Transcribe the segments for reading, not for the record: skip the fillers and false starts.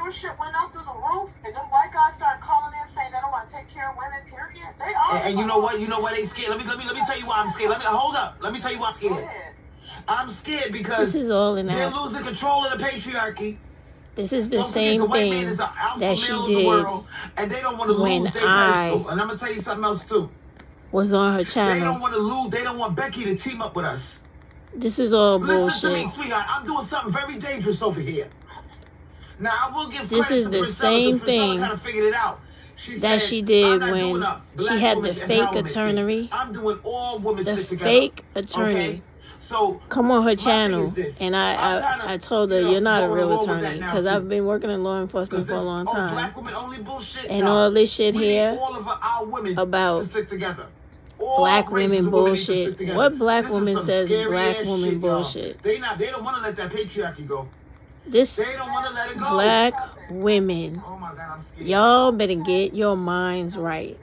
viewership went up through the roof, and them white guys started calling in saying they don't want to take care of women, period. They are. And you know what? You know why they scared? Let me tell you why I'm scared. Hold up. Let me tell you why I'm scared. I'm scared because this is all an they're act. losing control of the patriarchy. This is the same thing that she did and they don't want to when lose their pedestal. And I'm gonna tell you something else too. Was on her channel. They don't want to lose. They don't want Becky to team up with us. This is all bullshit. bullshit. Listen to me, sweetheart. I'm doing something very dangerous over here. Now I will give this is the same thing kind of figured it out. that she did when she had the fake attorney. I'm doing all women the stick together. fake attorney. Okay? So come on her channel, and I told her, you're not a real attorney, because I've been working in law enforcement for a long time, and all this shit here about black women bullshit. What black woman says black woman bullshit? They don't want to let that patriarchy go. This they don't want to let it go. Black women, oh my God, I'm scared. Y'all better get your minds right.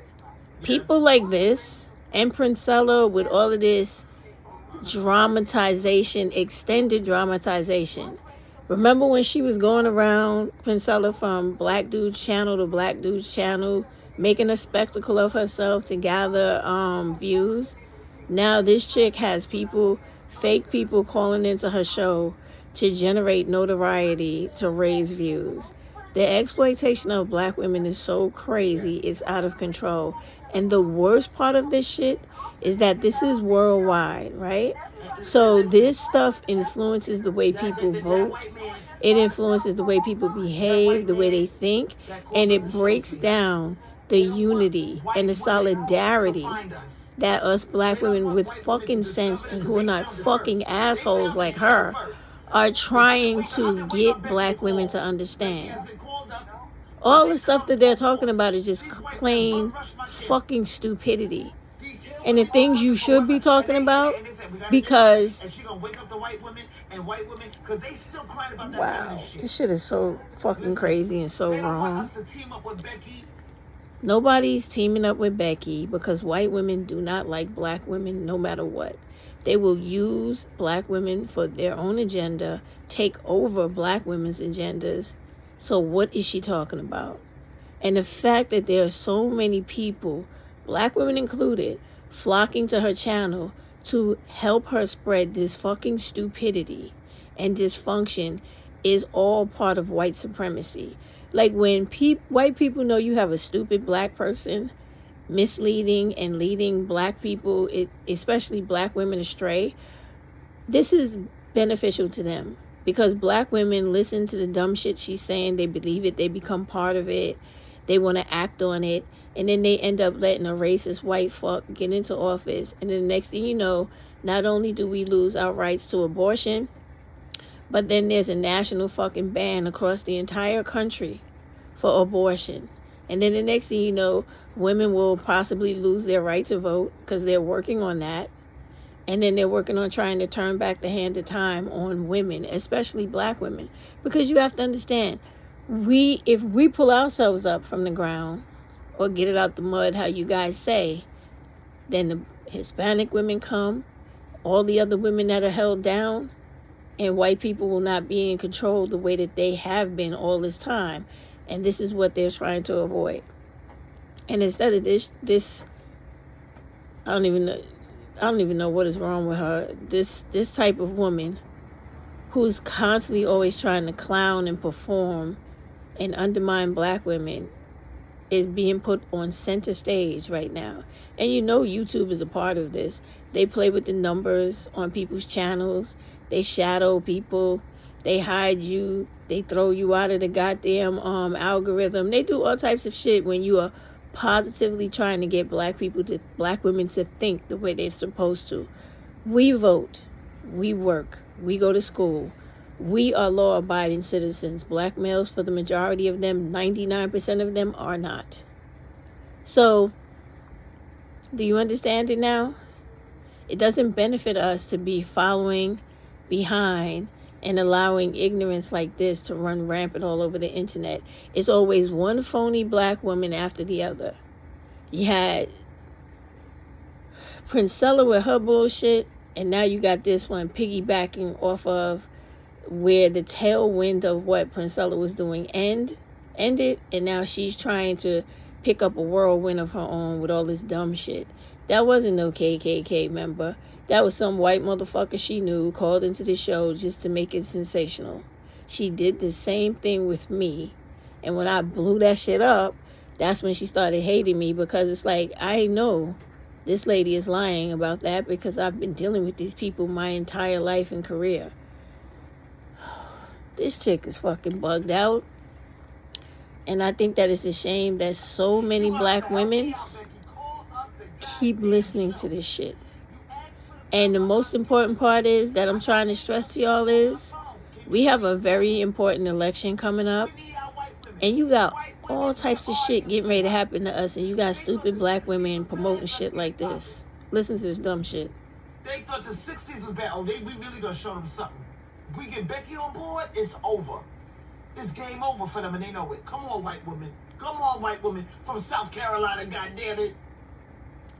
People like this and Princella with all of this dramatization, extended dramatization. Remember when she was going around, Princella, from black dude's channel to black dude's channel, making a spectacle of herself to gather views? Now this chick has people, fake people, calling into her show to generate notoriety, to raise views. The exploitation of black women is so crazy, it's out of control. And the worst part of this shit is that this is worldwide, right? So this stuff influences the way people vote. It influences the way people behave, the way they think, and it breaks down the unity and the solidarity that us black women with fucking sense and who are not fucking assholes like her are trying to get black women to understand. All the stuff that they're talking about is just plain fucking stupidity. And the things you should be talking about, because wow, this shit is so fucking crazy and so wrong. Nobody's teaming up with Becky because white women do not like black women no matter what. They will use black women for their own agenda, take over black women's agendas. So what is she talking about? And the fact that there are so many people, black women included, flocking to her channel to help her spread this fucking stupidity and dysfunction is all part of white supremacy. Like when white people know you have a stupid black person misleading and leading black people, especially black women, astray, this is beneficial to them because black women listen to the dumb shit she's saying, they believe it, they become part of it, they want to act on it, and then they end up letting a racist white fuck get into office, and then the next thing you know, not only do we lose our rights to abortion, but then there's a national fucking ban across the entire country for abortion. And then the next thing you know, women will possibly lose their right to vote because they're working on that. And then they're working on trying to turn back the hand of time on women, especially black women. Because you have to understand, if we pull ourselves up from the ground or get it out the mud, how you guys say, then the Hispanic women come, all the other women that are held down, and white people will not be in control the way that they have been all this time. And this is what they're trying to avoid. And instead of this, I don't even know what is wrong with her. This type of woman who's constantly always trying to clown and perform and undermine black women is being put on center stage right now. And you know YouTube is a part of this. They play with the numbers on people's channels. They shadow people. They hide you. They throw you out of the goddamn algorithm. They do all types of shit when you are positively trying to get black women to think the way they're supposed to. We vote. We work. We go to school. We are law-abiding citizens. Black males, for the majority of them, 99% of them are not. So, do you understand it now? It doesn't benefit us to be following behind and allowing ignorance like this to run rampant all over the internet. It's always one phony black woman after the other. You had Princella with her bullshit, and now you got this one piggybacking off of where the tailwind of what Princella was doing ended, and now she's trying to pick up a whirlwind of her own with all this dumb shit. That wasn't no KKK member. That was some white motherfucker she knew called into the show just to make it sensational. She did the same thing with me, and when I blew that shit up, that's when she started hating me, because it's like, I know this lady is lying about that because I've been dealing with these people my entire life and career. This chick is fucking bugged out. And I think that it's a shame that so many black women keep listening to this shit. And the most important part is that I'm trying to stress to y'all is we have a very important election coming up. And you got all types of shit getting ready to happen to us. And you got stupid black women promoting shit like this. Listen to this dumb shit. They thought the 60s was bad. Oh, we really gonna show them something. We get Becky on board, it's over. It's game over for them, and they know it. Come on, white women. Come on, white women from South Carolina, goddamn it.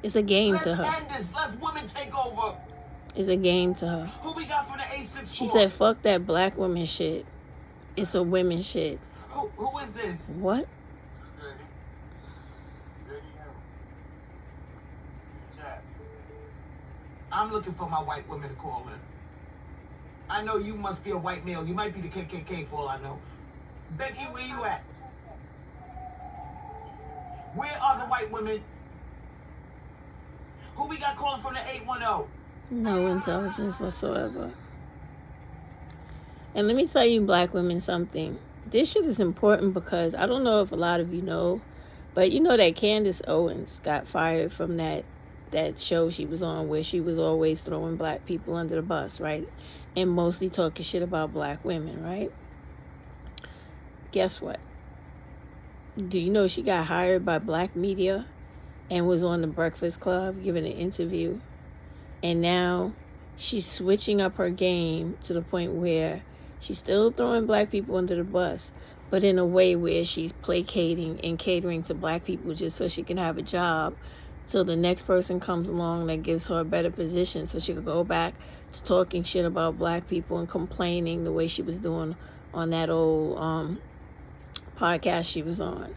It's a game to her. Let's end this. Let women take over. It's a game to her. Who we got from the A64? She said, fuck that black woman shit. It's a women shit. Who is this? What? I'm looking for my white women to call in. I know you must be a white male. You might be the KKK for all I know. Becky, where you at? Where are the white women? Who we got calling from the 810? No intelligence whatsoever. And let me tell you, black women, something. This shit is important because I don't know if a lot of you know, but you know that Candace Owens got fired from that show she was on where she was always throwing black people under the bus, right? And mostly talking shit about black women, right? Guess what? Do you know she got hired by black media and was on the Breakfast Club giving an interview? And now she's switching up her game to the point where she's still throwing black people under the bus, but in a way where she's placating and catering to black people just so she can have a job till the next person comes along that gives her a better position so she could go back to talking shit about black people and complaining the way she was doing on that old podcast she was on.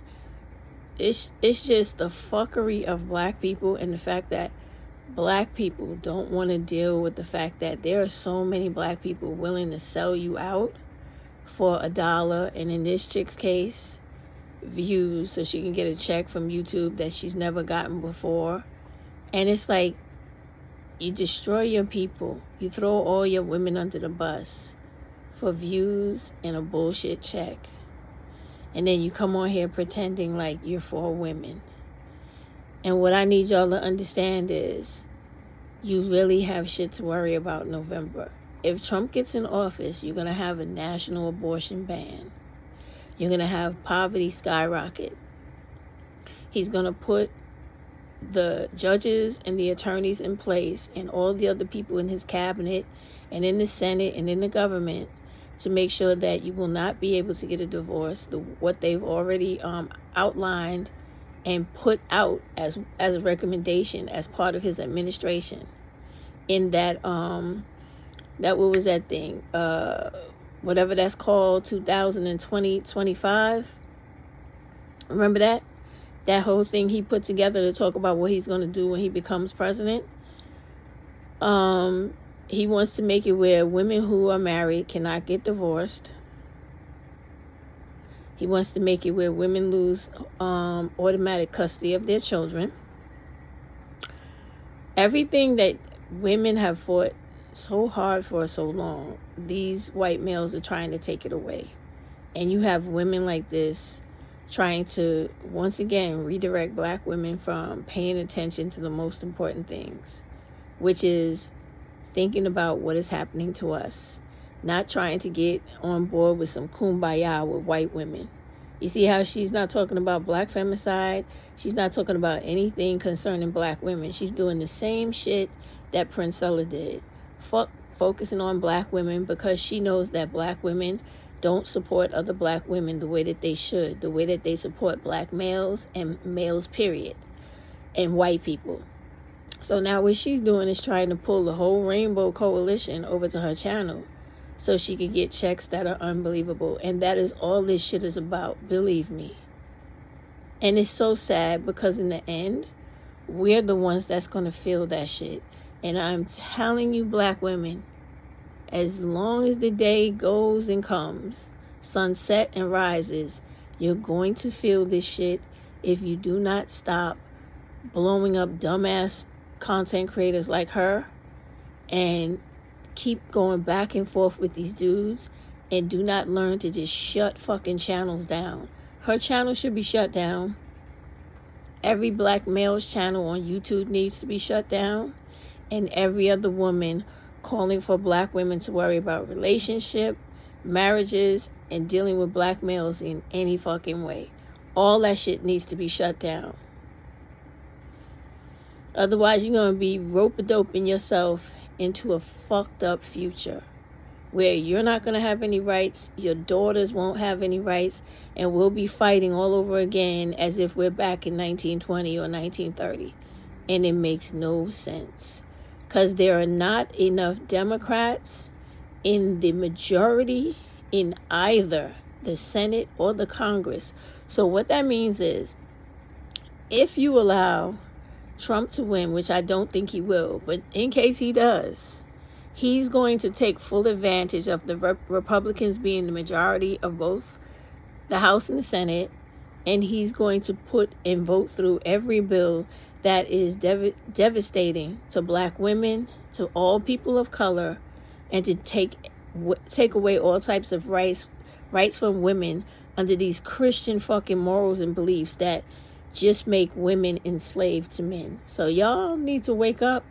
It's just the fuckery of black people and the fact that black people don't want to deal with the fact that there are so many black people willing to sell you out for $1, and in this chick's case, views, so she can get a check from YouTube that she's never gotten before. And it's like, you destroy your people. You throw all your women under the bus for views and a bullshit check. And then you come on here pretending like you're for women. And what I need y'all to understand is you really have shit to worry about in November. If Trump gets in office, you're going to have a national abortion ban. You're going to have poverty skyrocket. He's going to put the judges and the attorneys in place and all the other people in his cabinet and in the Senate and in the government to make sure that you will not be able to get a divorce. What they've already outlined and put out as a recommendation as part of his administration. In that what was that thing? Whatever that's called, 2020-25. Remember that? That whole thing he put together to talk about what he's going to do when he becomes president. He wants to make it where women who are married cannot get divorced. He wants to make it where women lose automatic custody of their children. Everything that women have fought so hard for so long, these white males are trying to take it away. And you have women like this trying to, once again, redirect black women from paying attention to the most important things, which is thinking about what is happening to us, not trying to get on board with some kumbaya with white women. You see how she's not talking about black femicide? She's not talking about anything concerning black women. She's doing the same shit that Princella did. Focusing on black women because she knows that black women don't support other black women the way that they should, the way that they support black males and males, period, and white people. So now what she's doing is trying to pull the whole Rainbow Coalition over to her channel so she could get checks that are unbelievable. And that is all this shit is about, believe me. And it's so sad because in the end, we're the ones that's going to feel that shit. And I'm telling you, black women, as long as the day goes and comes, sunset and rises, you're going to feel this shit if you do not stop blowing up dumbass content creators like her and keep going back and forth with these dudes and do not learn to just shut fucking channels down. Her channel should be shut down. Every black male's channel on YouTube needs to be shut down. And every other woman calling for black women to worry about relationship, marriages, and dealing with black males in any fucking way. All that shit needs to be shut down. Otherwise, you're going to be rope-a-doping yourself into a fucked up future where you're not going to have any rights, your daughters won't have any rights, and we'll be fighting all over again as if we're back in 1920 or 1930. And it makes no sense. Because there are not enough Democrats in the majority in either the Senate or the Congress. So what that means is, if you allow Trump to win, which I don't think he will, but in case he does, he's going to take full advantage of the Republicans being the majority of both the House and the Senate, and he's going to put and vote through every bill that is devastating to black women, to all people of color, and to take away all types of rights from women under these Christian fucking morals and beliefs that just make women enslaved to men. So y'all need to wake up.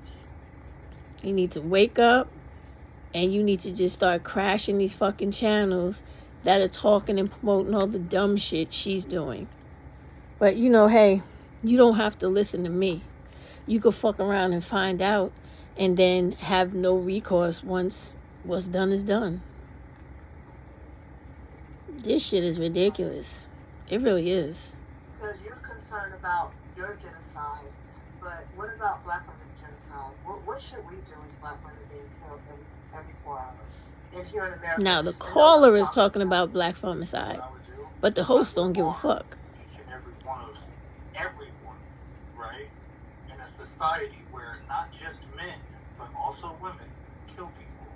You need to wake up, and you need to just start crashing these fucking channels that are talking and promoting all the dumb shit she's doing. But hey, you don't have to listen to me. You could fuck around and find out and then have no recourse once what's done is done. This shit is ridiculous. It really is. Because you're concerned about your genocide, but what about black women's genocide? What should we do as black women being killed every 4 hours? And here in America. Now, the caller is talking about black femicide, but the host don't give a fuck. Each and every one of everyone, right? In a society where not just men, but also women kill people.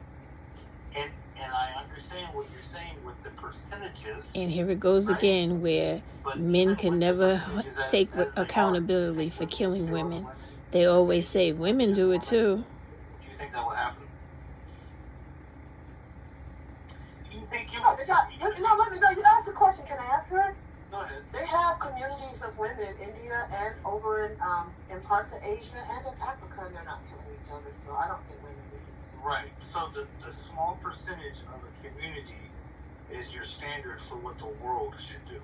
And I understand what you're saying with the percentages. And here it goes again, where men can never take accountability for killing women. They always say women do it too. Do you think that will happen? Do you think you let me know. You asked the question. Can I answer it? Go ahead. They have communities of women in India and over in parts of Asia and in Africa, and they're not killing each other. So I don't think women do it. Right. So the small percentage of a community is your standard for what the world should do.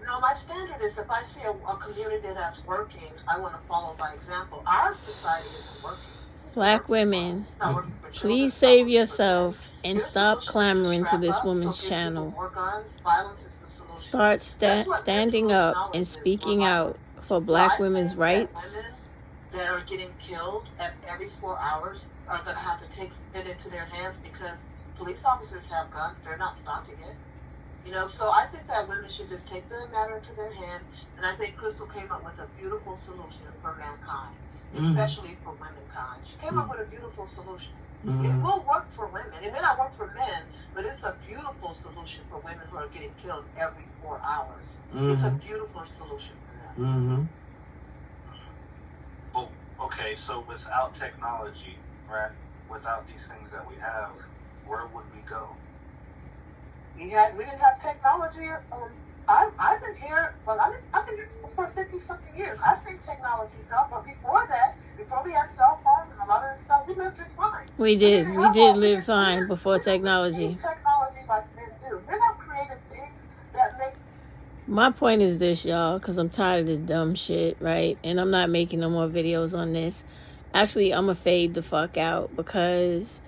No, my standard is if I see a community that's working, I want to follow by example. Our society isn't working. Black women, please save yourself and stop clamoring to this woman's channel. Start standing up and speaking out for black women's rights. That are getting killed at every 4 hours are going to have to take it into their hands because police officers have guns. They're not stopping it. So I think that women should just take the matter into their hands. And I think Crystal came up with a beautiful solution for mankind, especially for womankind. She came up with a beautiful solution. It will work for women. It may not work for men, but it's a beautiful solution for women who are getting killed every 4 hours. It's a beautiful solution for them. Well, okay, so without technology, right, without these things that we have, where would we go? We didn't have technology. I've been here. Well, I've been here for 50-something years. I've seen technology stuff, but before that, before we had cell phones and a lot of this stuff, we lived just fine. We did live fine before technology. Technology like men do. Men have created things that make. My point is this, y'all, because I'm tired of this dumb shit, right? And I'm not making no more videos on this. Actually, I'm going to fade the fuck out because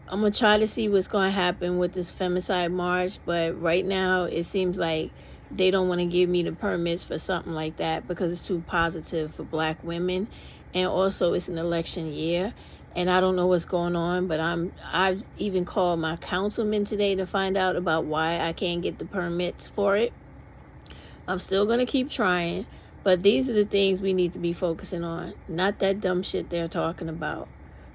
I'm going to try to see what's going to happen with this femicide march. But right now, it seems like they don't want to give me the permits for something like that because it's too positive for black women. And also, it's an election year. and I don't know what's going on, but I've even called my councilman today to find out about why I can't get the permits for it. I'm still going to keep trying, but these are the things we need to be focusing on, not that dumb shit they're talking about.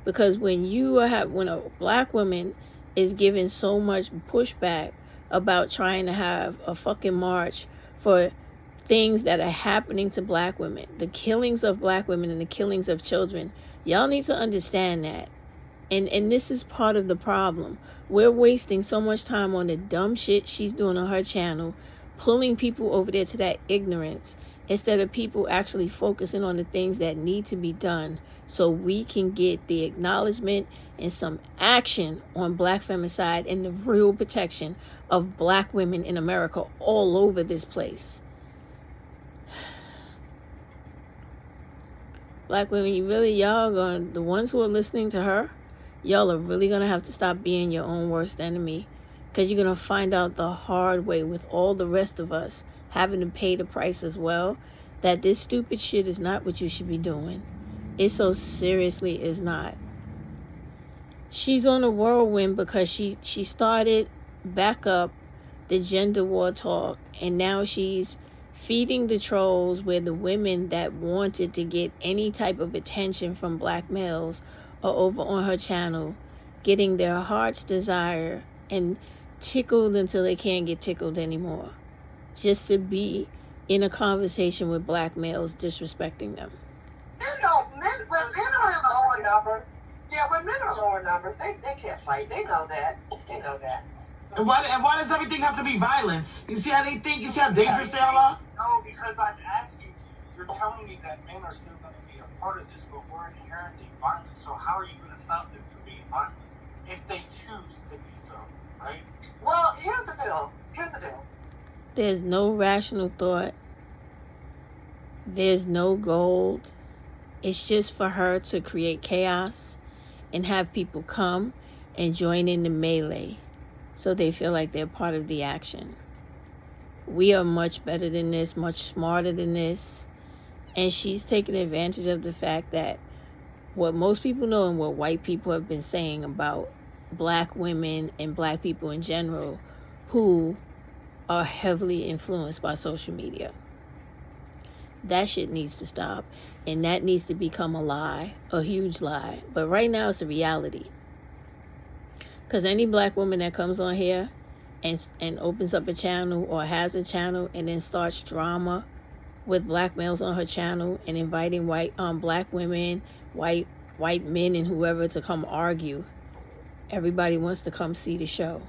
Because when a black woman is given so much pushback about trying to have a fucking march for things that are happening to black women, the killings of black women and the killings of children, y'all need to understand that. And this is part of the problem. We're wasting so much time on the dumb shit she's doing on her channel, pulling people over there to that ignorance, instead of people actually focusing on the things that need to be done so we can get the acknowledgement and some action on black femicide and the real protection of black women in America all over this place. Black women, the ones who are listening to her, y'all are really going to have to stop being your own worst enemy, because you're going to find out the hard way with all the rest of us having to pay the price as well, that this stupid shit is not what you should be doing. It so seriously is not. She's on a whirlwind because she started back up the gender war talk, and now she's feeding the trolls where the women that wanted to get any type of attention from black males are over on her channel, getting their heart's desire and tickled until they can't get tickled anymore, just to be in a conversation with black males disrespecting them. When men are in lower numbers, when men are lower numbers, they can't fight. They know that. And why does everything have to be violence? You see how they think? You see how dangerous they are? No, because I'm asking, you're telling me that men are still going to be a part of this, but we're inherently violent. So how are you going to stop them from being violent if they choose to be so, right? Well, here's the deal. There's no rational thought. There's no gold. It's just for her to create chaos and have people come and join in the melee so they feel like they're part of the action. We are much better than this, much smarter than this. And she's taking advantage of the fact that what most people know and what white people have been saying about black women and black people in general who are heavily influenced by social media. That shit needs to stop, and that needs to become a lie, a huge lie. But right now it's a reality. Because any black woman that comes on here and opens up a channel or has a channel and then starts drama with black males on her channel and inviting black women, white men and whoever to come argue, everybody wants to come see the show.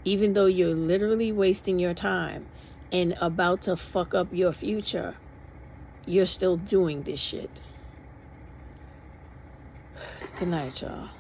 Even though you're literally wasting your time and about to fuck up your future, you're still doing this shit. Good night, y'all.